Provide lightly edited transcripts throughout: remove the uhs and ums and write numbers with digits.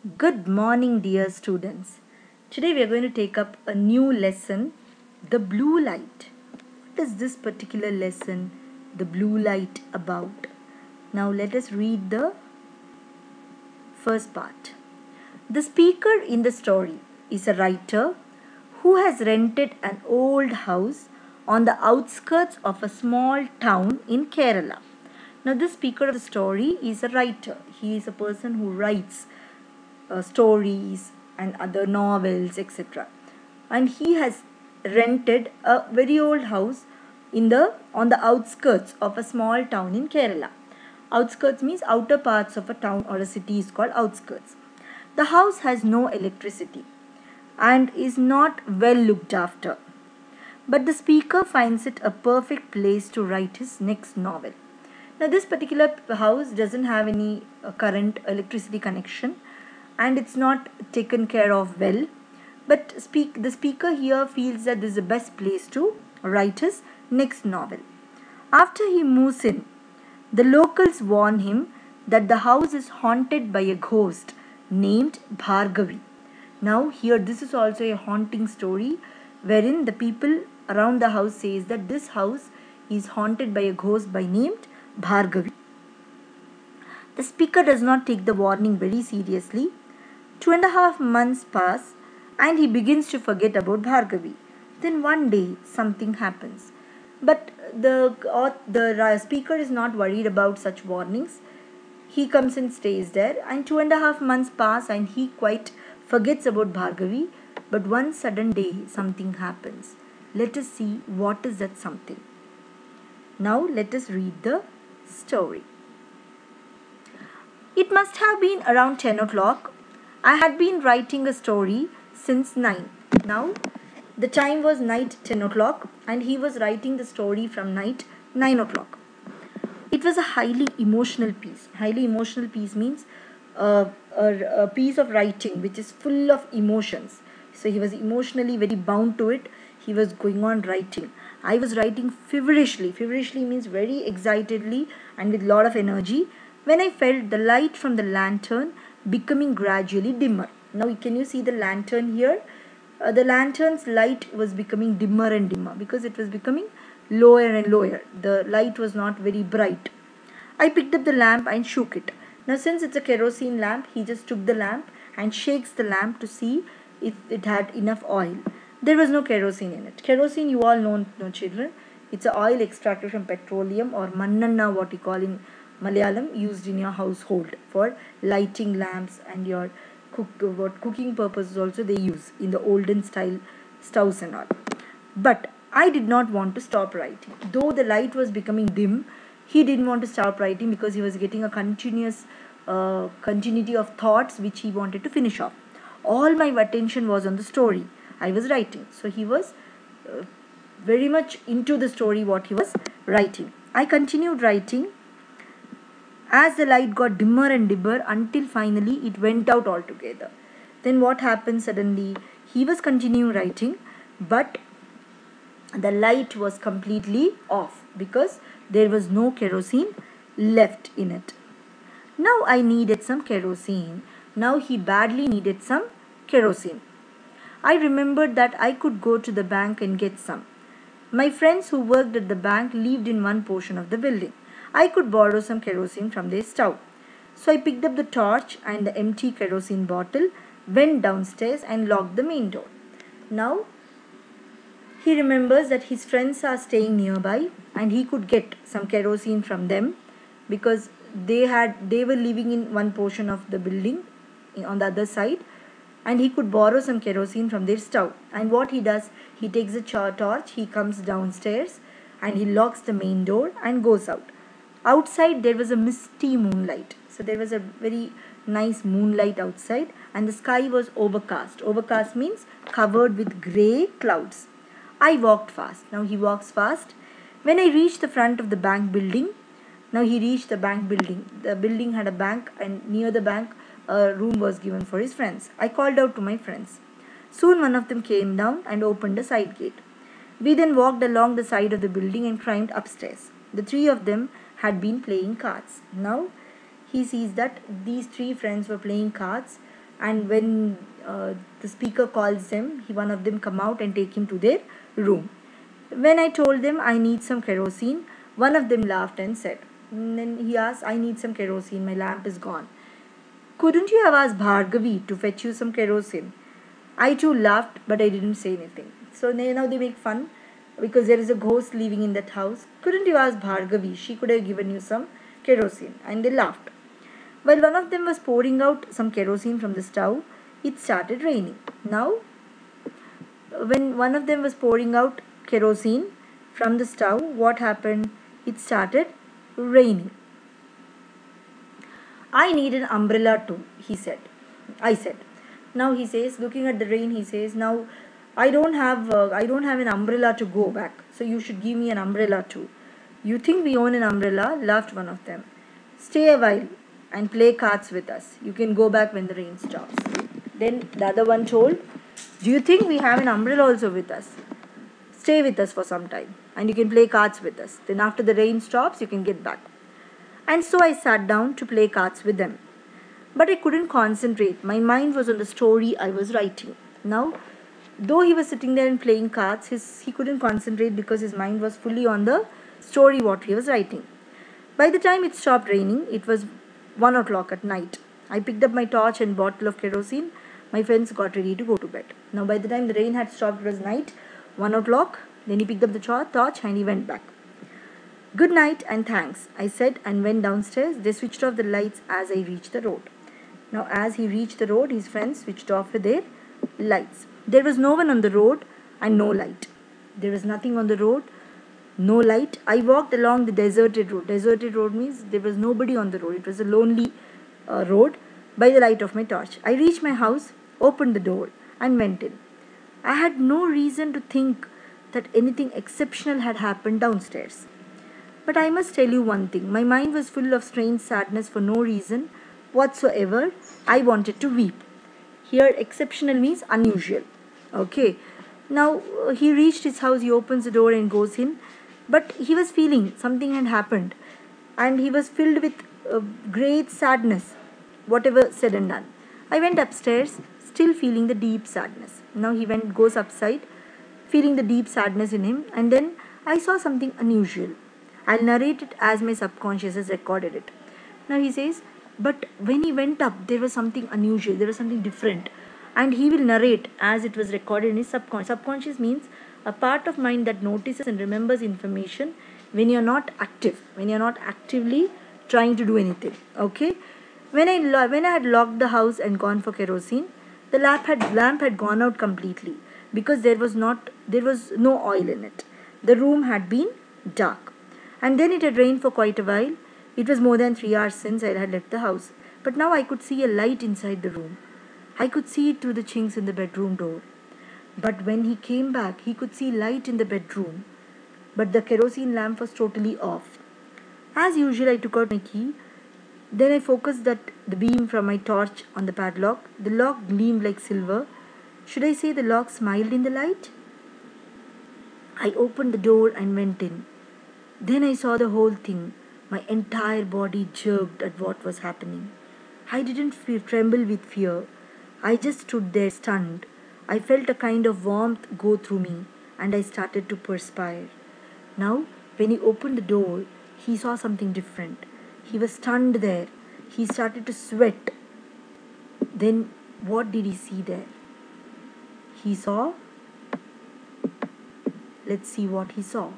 Good morning, dear students. Today we are going to take up a new lesson, the blue light. What is this particular lesson, the blue light, about? Now let us read the first part. The speaker in the story is a writer who has rented an old house on the outskirts of a small town in Kerala. Now, this speaker of the story is a writer. He is a person who writes stories and other novels, etc. And he has rented a very old house on the outskirts of a small town in Kerala. Outskirts means outer parts of a town or a city is called outskirts. The house has no electricity and is not well looked after. But the speaker finds it a perfect place to write his next novel. Now, this particular house doesn't have any current electricity connection and it's not taken care of well. But the speaker here feels that this is the best place to write his next novel. After he moves in, the locals warn him that the house is haunted by a ghost named Bhargavi. Now here this is also a haunting story wherein the people around the house says that this house is haunted by a ghost by named Bhargavi. The speaker does not take the warning very seriously. 2.5 months pass and he begins to forget about Bhargavi. Then one day something happens. But the speaker is not worried about such warnings. He comes and stays there, and 2.5 months pass and he quite forgets about Bhargavi. But one sudden day something happens. Let us see what is that something. Now let us read the story. It must have been around 10 o'clock. I had been writing a story since 9. Now the time was night 10 o'clock and he was writing the story from night 9 o'clock. It was a highly emotional piece. Highly emotional piece means a piece of writing which is full of emotions. So he was emotionally very bound to it. He was going on writing. I was writing feverishly. Feverishly means very excitedly and with lot of energy when I felt the light from the lantern becoming gradually dimmer. Now can you see the lantern here? The lantern's light was becoming dimmer and dimmer because it was becoming lower and lower. The light was not very bright. I picked up the lamp and shook it. Now since it's a kerosene lamp, he just took the lamp and shakes the lamp to see if it had enough oil. There was no kerosene in it. Kerosene, you all know, no children. It's an oil extracted from petroleum or mannanna, what we call in Malayalam, used in your household for lighting lamps and your cooking purposes also they use in the olden style stoves and all. But I did not want to stop writing. Though the light was becoming dim, he didn't want to stop writing because he was getting a continuous continuity of thoughts which he wanted to finish off. All my attention was on the story I was writing. So he was very much into the story what he was writing. I continued writing as the light got dimmer and dimmer until finally it went out altogether. Then what happened suddenly? He was continuing writing, but the light was completely off because there was no kerosene left in it. Now I needed some kerosene. Now he badly needed some kerosene. I remembered that I could go to the bank and get some. My friends who worked at the bank lived in one portion of the building. I could borrow some kerosene from their stove. So I picked up the torch and the empty kerosene bottle, went downstairs and locked the main door. Now he remembers that his friends are staying nearby and he could get some kerosene from them because they were living in one portion of the building on the other side, and he could borrow some kerosene from their stove. And what he does, he takes a torch, he comes downstairs and he locks the main door and goes out. Outside there was a misty moonlight. So there was a very nice moonlight outside and the sky was overcast. Overcast means covered with grey clouds. I walked fast. Now he walks fast. When I reached the front of the bank building, now he reached the bank building. The building had a bank and near the bank a room was given for his friends. I called out to my friends. Soon one of them came down and opened a side gate. We then walked along the side of the building and climbed upstairs. The three of them had been playing cards. Now he sees that these three friends were playing cards and when the speaker calls them, one of them come out and take him to their room. When I told them I need some kerosene, one of them laughed and said, then he asked, I need some kerosene, my lamp is gone. Couldn't you have asked Bhargavi to fetch you some kerosene? I too laughed, but I didn't say anything. So now they make fun because there is a ghost living in that house. Couldn't you ask Bhargavi? She could have given you some kerosene. And they laughed. While one of them was pouring out some kerosene from the stove, it started raining. Now, when one of them was pouring out kerosene from the stove, what happened? It started raining. I need an umbrella too, he said. I said. Now he says, looking at the rain, he says, now I don't have an umbrella to go back. So you should give me an umbrella too. You think we own an umbrella? Laughed one of them. Stay a while and play cards with us. You can go back when the rain stops. Then the other one told, do you think we have an umbrella also with us? Stay with us for some time and you can play cards with us. Then after the rain stops, you can get back. And so I sat down to play cards with them. But I couldn't concentrate. My mind was on the story I was writing. Now, though he was sitting there and playing cards, he couldn't concentrate because his mind was fully on the story what he was writing. By the time it stopped raining, it was 1 o'clock at night. I picked up my torch and bottle of kerosene. My friends got ready to go to bed. Now, by the time the rain had stopped, it was night, 1 o'clock. Then he picked up the torch and he went back. Good night and thanks, I said and went downstairs. They switched off the lights as I reached the road. Now, as he reached the road, his friends switched off their lights. There was no one on the road and no light. There was nothing on the road, no light. I walked along the deserted road. Deserted road means there was nobody on the road. It was a lonely road by the light of my torch. I reached my house, opened the door and went in. I had no reason to think that anything exceptional had happened downstairs. But I must tell you one thing. My mind was full of strange sadness for no reason whatsoever. I wanted to weep. Here exceptional means unusual. Okay. Now he reached his house, he opens the door and goes in. But he was feeling something had happened. And he was filled with great sadness. Whatever said and done. I went upstairs, still feeling the deep sadness. Now he goes upside, feeling the deep sadness in him. And then I saw something unusual. I'll narrate it as my subconscious has recorded it. Now he says, but when he went up, there was something unusual, there was something different. And he will narrate as it was recorded in his subconscious. Subconscious means a part of mind that notices and remembers information when you're not active, when you're not actively trying to do anything. Okay? When I had locked the house and gone for kerosene, the lamp had gone out completely because there was no oil in it. The room had been dark. And then it had rained for quite a while. It was more than 3 hours since I had left the house. But now I could see a light inside the room. I could see it through the chinks in the bedroom door. But when he came back, he could see light in the bedroom. But the kerosene lamp was totally off. As usual, I took out my key. Then I focused the beam from my torch on the padlock. The lock gleamed like silver. Should I say the lock smiled in the light? I opened the door and went in. Then I saw the whole thing. My entire body jerked at what was happening. I didn't tremble with fear. I just stood there stunned. I felt a kind of warmth go through me and I started to perspire. Now, when he opened the door, he saw something different. He was stunned there. He started to sweat. Then, what did he see there? He saw. Let's see what he saw.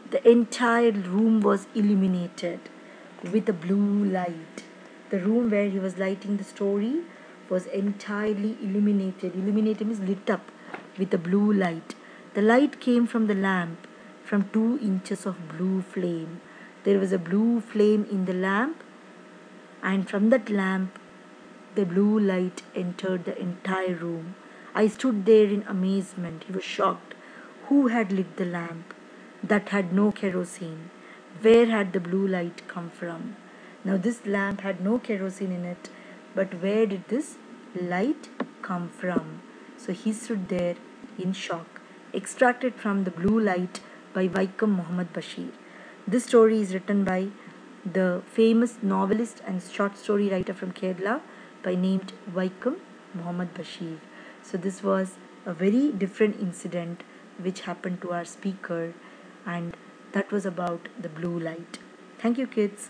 The entire room was illuminated with a blue light. The room where he was lighting the story was entirely illuminated. Illuminated means lit up with a blue light. The light came from the lamp, from 2 inches of blue flame. There was a blue flame in the lamp, and from that lamp, the blue light entered the entire room. I stood there in amazement. He was shocked. Who had lit the lamp? That had no kerosene. Where had the blue light come from? Now this lamp had no kerosene in it, but where did this light come from? So he stood there in shock. Extracted from The Blue Light by Vaikom Muhammad Bashir. This story is written by the famous novelist and short story writer from Kerala, by named Vaikum Muhammad Bashir. So this was a very different incident which happened to our speaker, and that was about the blue light. Thank you, kids.